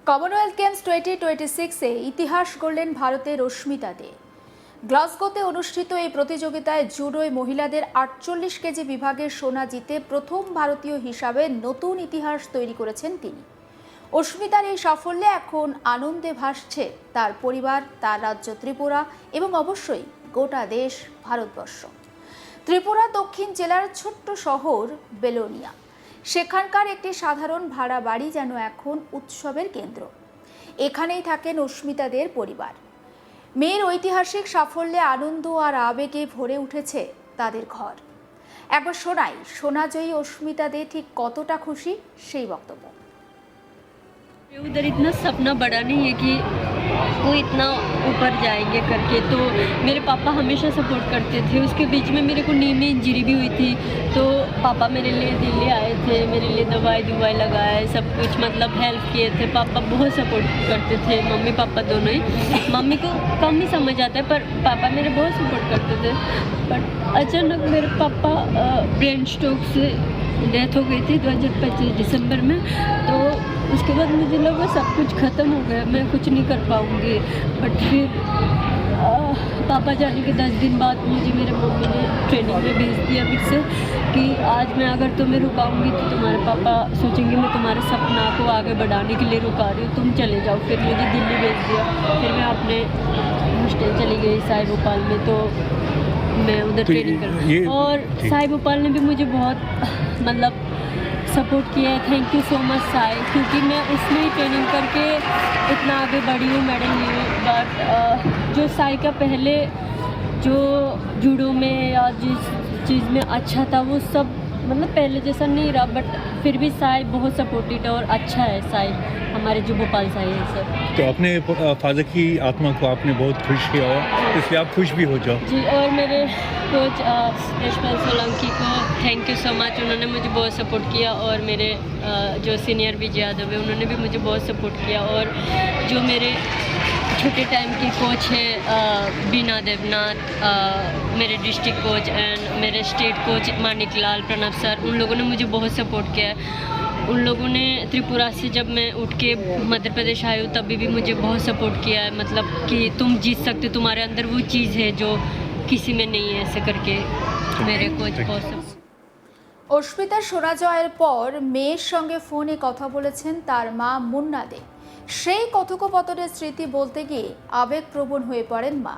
Commonwealth games 2026-এ ইতিহাস গড়লেন ভারতের অস্মিতা দে। গ্লাসগোতে অনুষ্ঠিত এই প্রতিযোগিতায় জুডোয় মহিলাদের 48 কেজি বিভাগের সোনা জিতে প্রথম ভারতীয় হিসাবে নতুন ইতিহাস তৈরি করেছেন তিনি। অস্মিতার এই সাফল্যে এখন আনন্দে ভাসছে তার পরিবার, তার রাজ্য ত্রিপুরা এবং অবশ্যই গোটা দেশ ভারতবর্ষ। ত্রিপুরা দক্ষিণ জেলার ছোট্ট শহর বেলোনিয়া, সেখানকার একটি সাধারণ ভাড়া বাড়ি যেন এখন উৎসবের কেন্দ্র। এখানেই থাকেন অস্মিতাদের পরিবার। মেয়ের ঐতিহাসিক সাফল্যে আনন্দ আর আবেগে ভরে উঠেছে তাদের ঘর। একবার শোনাই সোনাজয়ী অস্মিতা দে ঠিক কতটা খুশি সেই বক্তব্য। उधर इतना सपना बड़ा नहीं है कि वो इतना ऊपर जाएंगे करके, तो मेरे पापा हमेशा सपोर्ट करते थे। उसके बीच में मेरे को नी में इंजरी भी हुई थी, तो पापा मेरे लिए दिल्ली आए थे, मेरे लिए दवाई लगाए, सब कुछ मतलब हेल्प किए थे। पापा बहुत सपोर्ट करते थे, मम्मी पापा दोनों ही। मम्मी को कम ही समझ आता है पर पापा मेरे बहुत सपोर्ट करते थे। बट अचानक मेरे पापा ब्रेन स्ट्रोक से डेथ हो गई थी 2025 दिसंबर में। तो उसके बाद मुझे लगा सब कुछ ख़त्म हो गया, मैं कुछ नहीं कर पाऊँगी। बट फिर पापा जाने के 10 दिन बाद मुझे मेरे मम्मी ने ट्रेनिंग में भेज दिया फिर से कि आज मैं अगर तुम्हें रुकाऊंगी तो तुम्हारे पापा सोचेंगे मैं तुम्हारे सपना को आगे बढ़ाने के लिए रुका रही हूँ, तुम चले जाओ। फिर मुझे दिल्ली भेज दिया, फिर मैं अपने हॉस्टल चली गई साई भोपाल में, तो मैं उधर ट्रेनिंग कर। और साई भोपाल ने भी मुझे बहुत मतलब सपोर्ट किया है। Thank you so much Sai, क्योंकि मैं उसमें ही ट्रेनिंग करके इतना आगे बढ़ी हूँ, मेडल ली हूँ। बट जो साई का पहले जो जूडो में या जिस चीज़ में अच्छा था वो सब मतलब पहले जैसा नहीं रहा। बट फिर भी साई बहुत सपोर्टिव है और अच्छा है साई, हमारे जो भोपाल साई है सर। तो अपने फादर की आत्मा को आपने बहुत खुश किया हो, इसलिए आप खुश भी हो जाओ। जी, और मेरे कोच यशपाल सोलंकी को थैंक यू सो मच, उन्होंने मुझे बहुत सपोर्ट किया। और मेरे जो सीनियर विजय यादव है उन्होंने भी मुझे बहुत सपोर्ट किया। और जो मेरे छोटे टाइम की कोच है बीना देवनाथ, मेरे डिस्ट्रिक्ट कोच एंड मेरे स्टेट कोच मानिक लाल प्रणव सर, उन लोगों ने मुझे बहुत सपोर्ट किया है। उन लोगों ने त्रिपुरा से जब मैं उठ के मध्य प्रदेश आई हूँ तभी भी मुझे बहुत सपोर्ट किया है, मतलब कि तुम जीत सकते, तुम्हारे अंदर वो चीज़ है जो किसी में नहीं है, ऐसे करके मेरे कोच बहुत सपोर्ट। অস্মিতার সোনা জয়ের পর মেয়ের সঙ্গে ফোনে কথা বলেছেন তার মা মুন্না দে। সেই কথোপকথনের স্মৃতি বলতে গিয়ে আবেগপ্রবণ হয়ে পড়েন মা।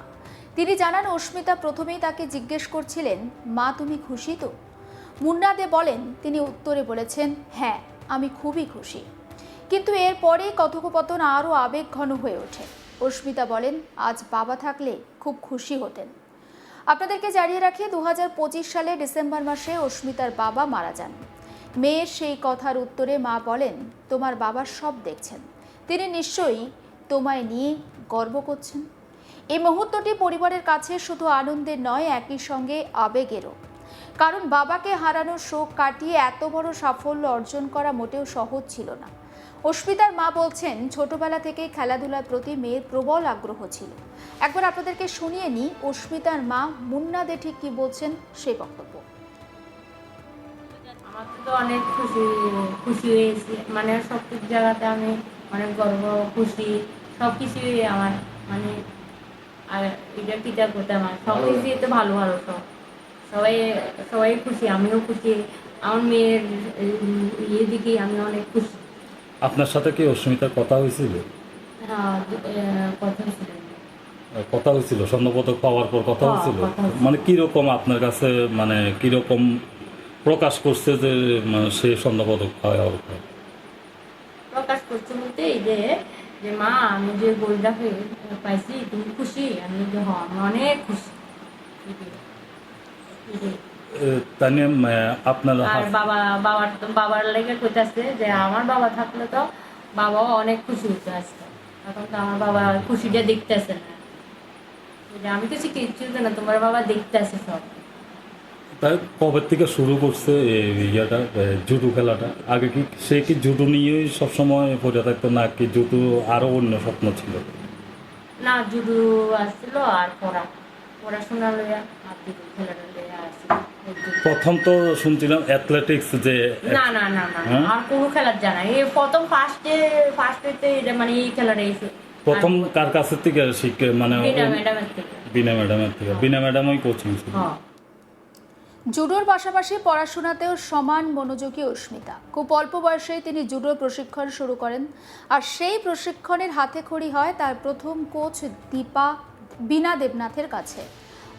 তিনি জানান অস্মিতা প্রথমেই তাকে জিজ্ঞেস করছিলেন, মা তুমি খুশি তো? মুন্না দে বলেন তিনি উত্তরে বলেছেন, হ্যাঁ আমি খুবই খুশি। কিন্তু এরপরেই কথোপকথন আরও আবেগঘন হয়ে ওঠে। অস্মিতা বলেন আজ বাবা থাকলে খুব খুশি হতেন। আপনাদেরকে জানিয়ে রাখি 2025 সালে ডিসেম্বর মাসে অস্মিতার বাবা মারা যান। মেয়ের সেই কথার উত্তরে মা বলেন তোমার বাবা সব দেখছেন, তিনি নিশ্চয়ই তোমায় নিয়ে গর্ব করছেন। এই মুহূর্তটি পরিবারের কাছে শুধু আনন্দের নয়, একই সঙ্গে আবেগেরও। কারণ বাবাকে হারানোর শোক কাটিয়ে এত বড় সাফল্য অর্জন করা মোটেও সহজ ছিল না। অস্মিতার মা বলছেন ছোটবেলা থেকেই খেলাধুলার প্রতি মেয়ের প্রবল আগ্রহ ছিল। একবার আপনাদেরকে শুনিয়ে নিই অস্মিতার মা মুন্না দে ঠিক কি বলছেন সেই বক্তব্য। আমার তো অনেক খুশি হয়েছি, মানে সব জায়গাতে আমি অনেক গর্ব খুশি, সব কিছুই আমার মানে আর এটা টিচার করতে আমার সব কিছুই তো ভালো ভালো সবাই খুশি, আমিও খুশি। আমার মেয়ের ইয়ে দিকে আমি অনেক খুশি। আপনার সাথে কি অস্মিতার কথা হয়েছিল? হ্যাঁ, কথা হয়েছিল স্বর্ণপদক পাওয়ার পর কথা হয়েছিল। মানে কিরকম আপনার কাছে মানে কিরকম প্রকাশ করছে যে সে স্বর্ণপদক পাওয়ার পর? প্রকাশ করছে বলতে এই যে মা আমি যে গোল্ডটা পাইছি তুমি খুশি? আমি যে হ্যাঁ আমি অনেক খুশি। তাই আপনার বাবার লেগে কইতাছে যে আমার বাবা থাকলে তো বাবাও অনেক খুশি হতো আজকে, এখন তো আমার বাবা খুশিটা দেখতেছে না। আমি কিছু না, তোমার বাবা দেখতেছে সব। তাই কবে থেকে শুরু করছে ইয়েটা জুডো খেলাটা? আগে কি সে কি জুডো নিয়েই সবসময় পড়ে থাকতো নাকি জুডো আরও অন্য স্বপ্ন ছিল? না, জুডো আসছিল আর পড়াশোনা লইয়া আর খেলাটা লইয়া আসছিল। প্রথম তো শুনছিলাম অ্যাথলেটিক্স যে না না না না হ্যাঁ? আর কোনো খেলার জানা এই প্রথম ফার্স্টে এটা মানে এই খেলাটা এসে প্রথম কার কাছের থেকে শিখে মানে বিনা ম্যাডামের থেকে বিনা ম্যাডামের থেকে বিনা ম্যাডামই কোচিং ছিল। হ্যাঁ জুডোর পাশাপাশি পড়াশোনাতেও সমান মনোযোগী অস্মিতা। খুব অল্প বয়সেই তিনি জুডোর প্রশিক্ষণ শুরু করেন, আর সেই প্রশিক্ষণের হাতেখড়ি হয় তার প্রথম কোচ বীণা দেবনাথের কাছে।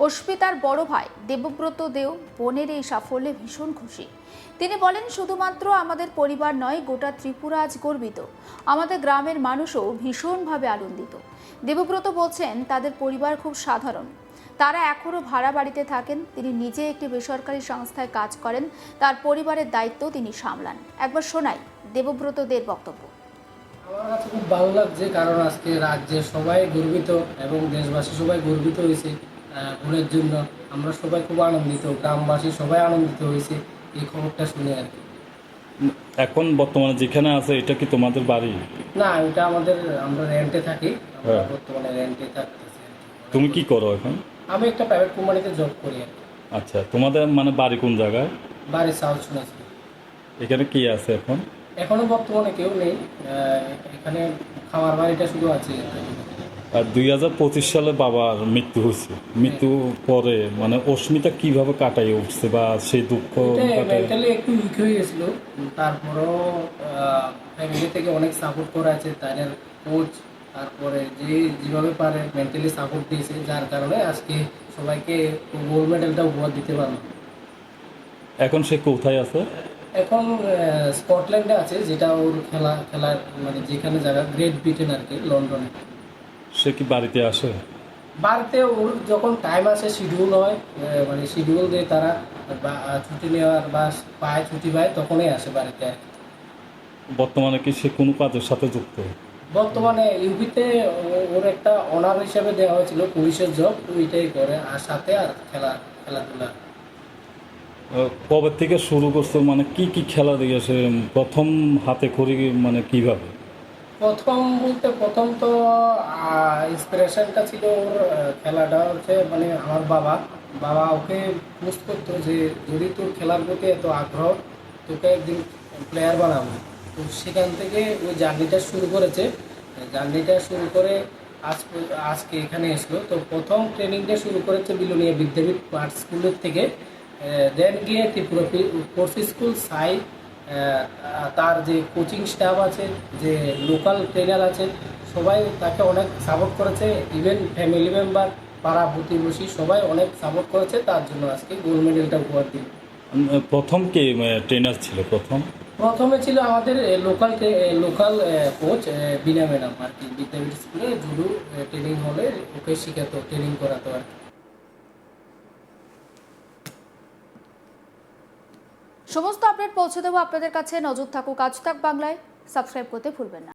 অস্মিতার বড় ভাই দেবব্রত দেও বোনের এই সাফল্যে ভীষণ খুশি। তিনি বলেন, শুধুমাত্র আমাদের পরিবার নয়, গোটা ত্রিপুরা আজ গর্বিত। আমাদের গ্রামের মানুষও ভীষণভাবে আনন্দিত। দেবব্রত বলছেন, তাদের পরিবার খুব সাধারণ, তারা এখনও ভাড়া বাড়িতে থাকেন। তিনি নিজে একটি বেসরকারি সংস্থায় কাজ করেন, তার পরিবারের দায়িত্ব তিনি সামলান। একবার শোনাই দেবব্রতদের বক্তব্য। আমার কাছে খুব ভালো লাগছে, কারণ আজকে রাজ্যের সবাই গর্বিত এবং দেশবাসী সবাই গর্বিত হয়েছে বোনের জন্য। আমরা সবাই খুব আনন্দিত, গ্রামবাসী সবাই আনন্দিত হয়েছে এই খবরটা শুনে আর কি। এখন বর্তমানে যেখানে আছে এটা কি তোমাদের বাড়ি? না, এটা আমরা রেন্টে থাকি, আমরা হ্যাঁ। বর্তমানে রেন্টে থাকতেছি আর কি। তুমি কি করো এখন? আমি একটা প্রাইভেট কোম্পানিতে জব করি আর কি। আচ্ছা, তোমাদের মানে বাড়ি কোন জায়গায়? বাড়ি সাউথ শুনেছি। এখানে কি আছে এখন? এখনো বর্তমানে কেউ নেই, এখানে খামার বাড়িটা শুধু আছে। আর 2025 সালে বাবার মৃত্যু হয়েছে। মৃত্যু পরে মানে অস্মিতা কিভাবে কাটাই উঠছে বা সেই দুঃখ কাটায়? মেন্টালি একটু উইক হয়ে গেছিল, তারপরেও ফ্যামিলি থেকে অনেক সাপোর্ট করা আছে, তাদের কোচ, তারপরে যেভাবে পারে মেন্টালি সাপোর্ট দিয়েছে, যার কারণে আজকে সবাইকে গোল্ড মেডেলটা উপহার দিতে পারলো। এখন সে কোথায় আছে? এখন স্কটল্যান্ডে আছে, যেটা ওর খেলার মানে যেখানে জায়গা গ্রেট ব্রিটেন আর কি, লন্ডনে। সে কি বাড়িতে আসে? বাড়িতে ওর যখন টাইম আসে, শিডিউল হয়, মানে শিডিউল দিয়ে তারা ছুটি নেওয়ার বা পায় ছুটি পায়, তখনই আসে বাড়িতে আর কি। বর্তমানে কি সে কোনো কাজের সাথে যুক্ত? বর্তমানে ইউপিতে ওর একটা অনার হিসাবে দেওয়া হয়েছিল, পুলিশের জব, ওইটাই করে, আর সাথে আর খেলাধুলা। কবে থেকে শুরু করছে, মানে কি কি খেলা দিয়েছে প্রথম হাতে খড়ি, মানে কিভাবে? প্রথম তো ইন্সপিরেশনটা ছিল ওর খেলাটা হচ্ছে মানে আমার বাবা ওকে পোস্ট করতো যে যদি তোর খেলার প্রতি এত আগ্রহ, তোকে একদিন প্লেয়ার বানাবো। তো সেখান থেকে ওই জার্নিটা শুরু করেছে। জার্নিটা শুরু করে আজকে এখানে এসলো। তো প্রথম ট্রেনিংটা শুরু করেছে বিলোনিয়া বিদ্যাপীঠ আর্ট স্কুলের থেকে, দেন গিয়ে ত্রিপুরা কোর্স স্কুল সাই, তার যে কোচিং স্টাফ আছে, যে লোকাল ট্রেনার আছে, সবাই তাকে অনেক সাপোর্ট করেছে। ইভেন ফ্যামিলি মেম্বার, পাড়া প্রতিবেশী সবাই অনেক সাপোর্ট করেছে, তার জন্য আজকে গোল্ড মেডেলটা উপহার দিল। প্রথম কে ট্রেনার ছিল? প্রথমে ছিল আমাদের লোকাল কোচ বীণা ম্যাডাম আর কি, বিদ্যাপীঠ স্কুলে জুডো ট্রেনিং হলে ওকে শিখাতো, ট্রেনিং করাতো আর কি। সমস্ত আপডেট পৌঁছে দেবো আপনাদের কাছে। নজর থাকুক আজ তাক বাংলায়, সাবস্ক্রাইব করতে ভুলবেন না।